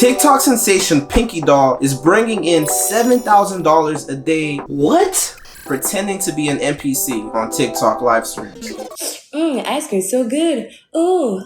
TikTok sensation Pinky Doll is bringing in $7,000 a day. What? Pretending to be an NPC on TikTok live streams. Ice cream so good. Ooh.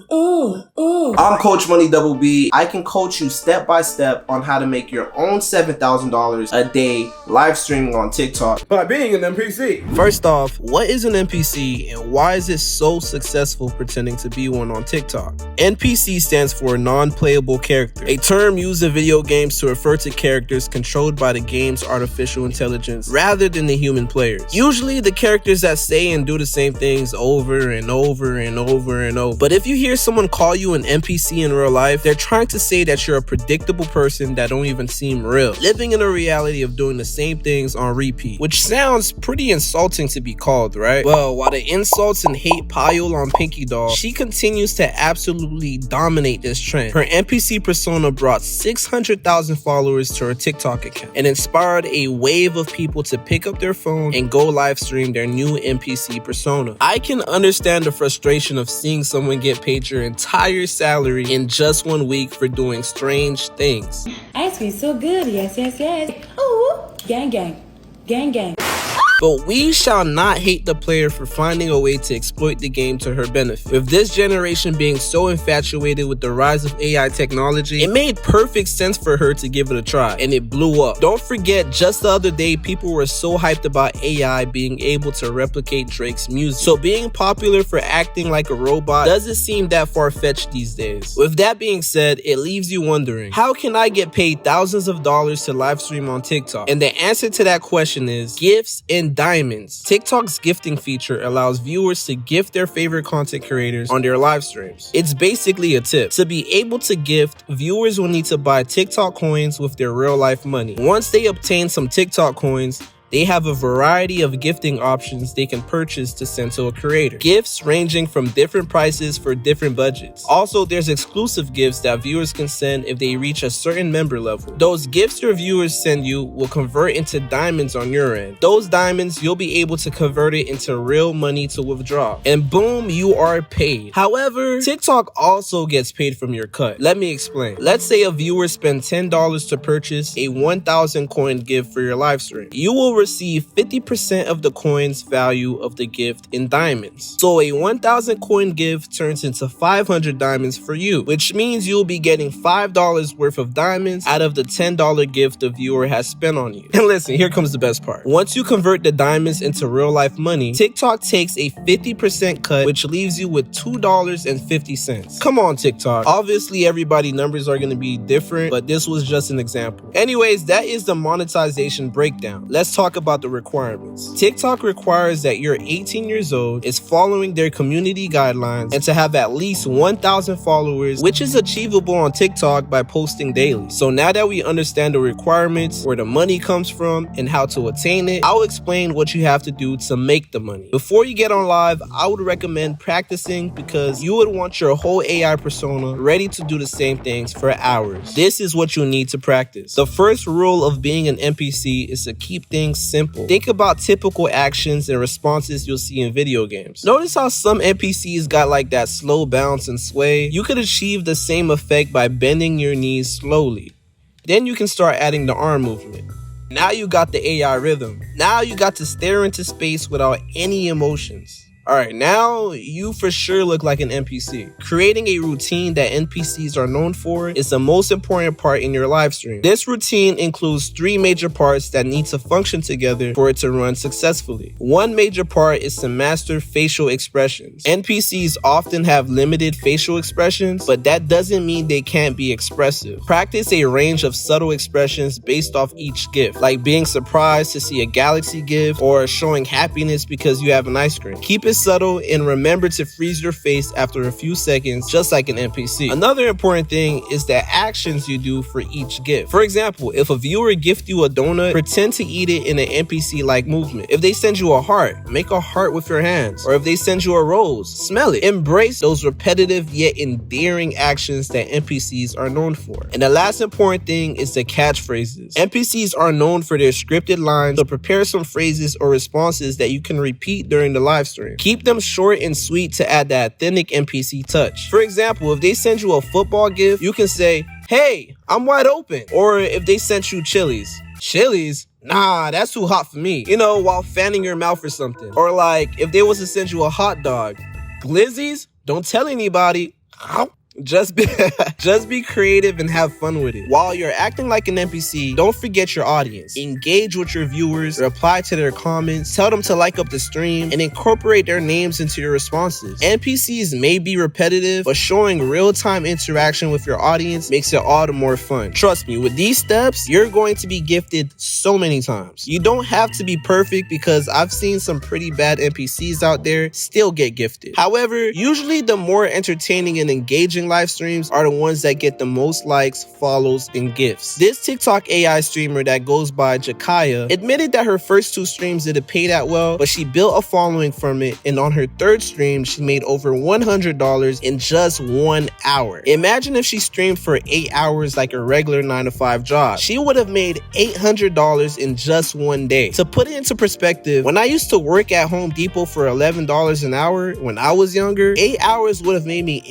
I'm Coach Money Double B. I can coach you step by step on how to make your own $7,000 a day live streaming on TikTok by being an NPC. First off, what is an NPC and why is it so successful pretending to be one on TikTok? NPC stands for non-playable character, a term used in video games to refer to characters controlled by the game's artificial intelligence rather than the human players. Usually the characters that say and do the same things over and over and over and over. But if you hear someone call you an NPC in real life, they're trying to say that you're a predictable person that don't even seem real, living in a reality of doing the same things on repeat, which sounds pretty insulting to be called, right? Well, while the insults and hate pile on Pinky Doll, she continues to absolutely dominate this trend. Her NPC persona brought 600,000 followers to her TikTok account and inspired a wave of people to pick up their phone and go live stream their new NPC persona. I can understand the frustration of seeing someone get paid your entire salary in just 1 week for doing strange things. Ice cream so good. Yes. Ooh, gang. But we shall not hate the player for finding a way to exploit the game to her benefit. With this generation being so infatuated with the rise of AI technology, it made perfect sense for her to give it a try, and it blew up. Don't forget, just the other day, people were so hyped about AI being able to replicate Drake's music. So being popular for acting like a robot doesn't seem that far-fetched these days. With that being said, it leaves you wondering, how can I get paid thousands of dollars to live stream on TikTok? And the answer to that question is gifts and diamonds. TikTok's gifting feature allows viewers to gift their favorite content creators on their live streams. It's basically a tip. To be able to gift, viewers will need to buy TikTok coins with their real life money. Once they obtain some TikTok coins, they have a variety of gifting options they can purchase to send to a creator. Gifts ranging from different prices for different budgets. Also, there's exclusive gifts that viewers can send if they reach a certain member level. Those gifts your viewers send you will convert into diamonds on your end. Those diamonds, you'll be able to convert it into real money to withdraw. And boom, you are paid. However, TikTok also gets paid from your cut. Let me explain. Let's say a viewer spends $10 to purchase a 1,000 coin gift for your live stream. You will receive 50% of the coin's value of the gift in diamonds. So a 1,000 coin gift turns into 500 diamonds for you, which means you'll be getting $5 worth of diamonds out of the $10 gift the viewer has spent on you. And listen, here comes the best part. Once you convert the diamonds into real life money, TikTok takes a 50% cut, which leaves you with $2.50. Come on, TikTok. Obviously, everybody's numbers are going to be different, but this was just an example. Anyways, that is the monetization breakdown. Let's talk about the requirements. TikTok requires that you're 18 years old, is following their community guidelines, and to have at least 1,000 followers, which is achievable on TikTok by posting daily. So now that we understand the requirements, where the money comes from, and how to attain it, I'll explain what you have to do to make the money. Before you get on live, I would recommend practicing because you would want your whole AI persona ready to do the same things for hours. This is what you need to practice. The first rule of being an NPC is to keep things simple. Think about typical actions and responses you'll see in video games. Notice how some NPCs got like that slow bounce and sway? You could achieve the same effect by bending your knees slowly. Then you can start adding the arm movement. Now you got the AI rhythm. Now you got to stare into space without any emotions. Alright, now you for sure look like an NPC. Creating a routine that NPCs are known for is the most important part in your live stream. This routine includes 3 major parts that need to function together for it to run successfully. One major part is to master facial expressions. NPCs often have limited facial expressions, but that doesn't mean they can't be expressive. Practice a range of subtle expressions based off each gift, like being surprised to see a galaxy gift or showing happiness because you have an ice cream. Keep it subtle and remember to freeze your face after a few seconds, just like an NPC. Another important thing is the actions you do for each gift. For example, if a viewer gifts you a donut, pretend to eat it in an NPC-like movement. If they send you a heart, make a heart with your hands. Or if they send you a rose, smell it. Embrace those repetitive yet endearing actions that NPCs are known for. And the last important thing is the catchphrases. NPCs are known for their scripted lines, so prepare some phrases or responses that you can repeat during the live stream. Keep them short and sweet to add that authentic NPC touch. For example, if they send you a football gift, you can say, hey, I'm wide open. Or if they sent you Chili's. Chili's? Nah, that's too hot for me. You know, while fanning your mouth or something. Or like, if they was to send you a hot dog. Glizzies? Don't tell anybody. Just be creative and have fun with it. While you're acting like an NPC, don't forget your audience. Engage with your viewers, reply to their comments, tell them to like up the stream, and incorporate their names into your responses. NPCs may be repetitive, but showing real-time interaction with your audience makes it all the more fun. Trust me, with these steps, you're going to be gifted so many times. You don't have to be perfect because I've seen some pretty bad NPCs out there still get gifted. However, usually the more entertaining and engaging live streams are the ones that get the most likes, follows, and gifts. This TikTok AI streamer that goes by Jakaya admitted that her first 2 streams didn't pay that well, but she built a following from it, and on her 3rd stream, she made over $100 in just 1 hour. Imagine if she streamed for 8 hours like a regular 9-to-5 job. She would have made $800 in just 1 day. To put it into perspective, when I used to work at Home Depot for $11 an hour when I was younger, 8 hours would have made me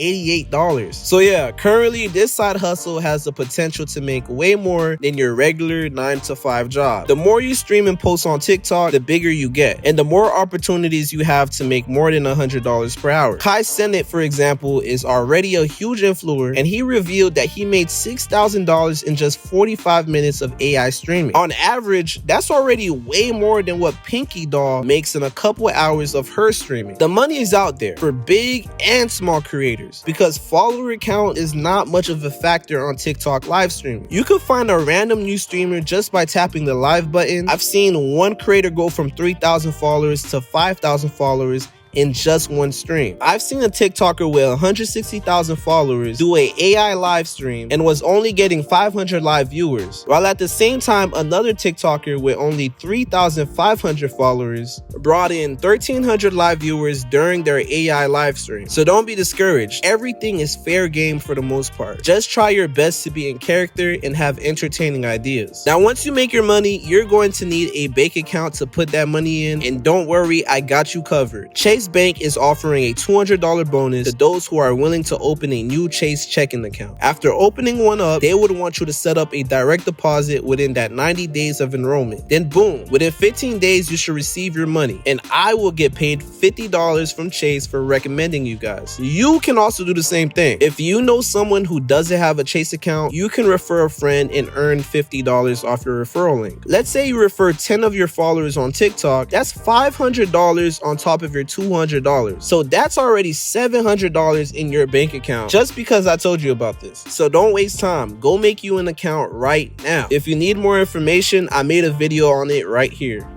$88. So yeah, currently this side hustle has the potential to make way more than your regular 9-to-5 job. The more you stream and post on TikTok, the bigger you get, and the more opportunities you have to make more than $100 per hour. Kai Cenat, for example, is already a huge influencer, and he revealed that he made $6,000 in just 45 minutes of AI streaming. On average, that's already way more than what Pinky Doll makes in a couple hours of her streaming. The money is out there for big and small creators because follower count is not much of a factor on TikTok live streaming. You could find a random new streamer just by tapping the live button. I've seen one creator go from 3,000 followers to 5,000 followers in just 1 stream. I've seen a TikToker with 160,000 followers do a AI live stream and was only getting 500 live viewers, while at the same time another TikToker with only 3,500 followers brought in 1,300 live viewers during their AI live stream. So don't be discouraged. Everything is fair game for the most part. Just try your best to be in character and have entertaining ideas. Now, once you make your money, you're going to need a bank account to put that money in, and don't worry, I got you covered. Chase Bank is offering a $200 bonus to those who are willing to open a new Chase checking account. After opening one up, they would want you to set up a direct deposit within that 90 days of enrollment. Then boom, within 15 days you should receive your money, and I will get paid $50 from Chase for recommending you guys. You can also do the same thing. If you know someone who doesn't have a Chase account, you can refer a friend and earn $50 off your referral link. Let's say you refer 10 of your followers on TikTok, that's $500 on top of your $200. So that's already $700 in your bank account just because I told you about this. So don't waste time. Go make you an account right now. If you need more information, I made a video on it right here.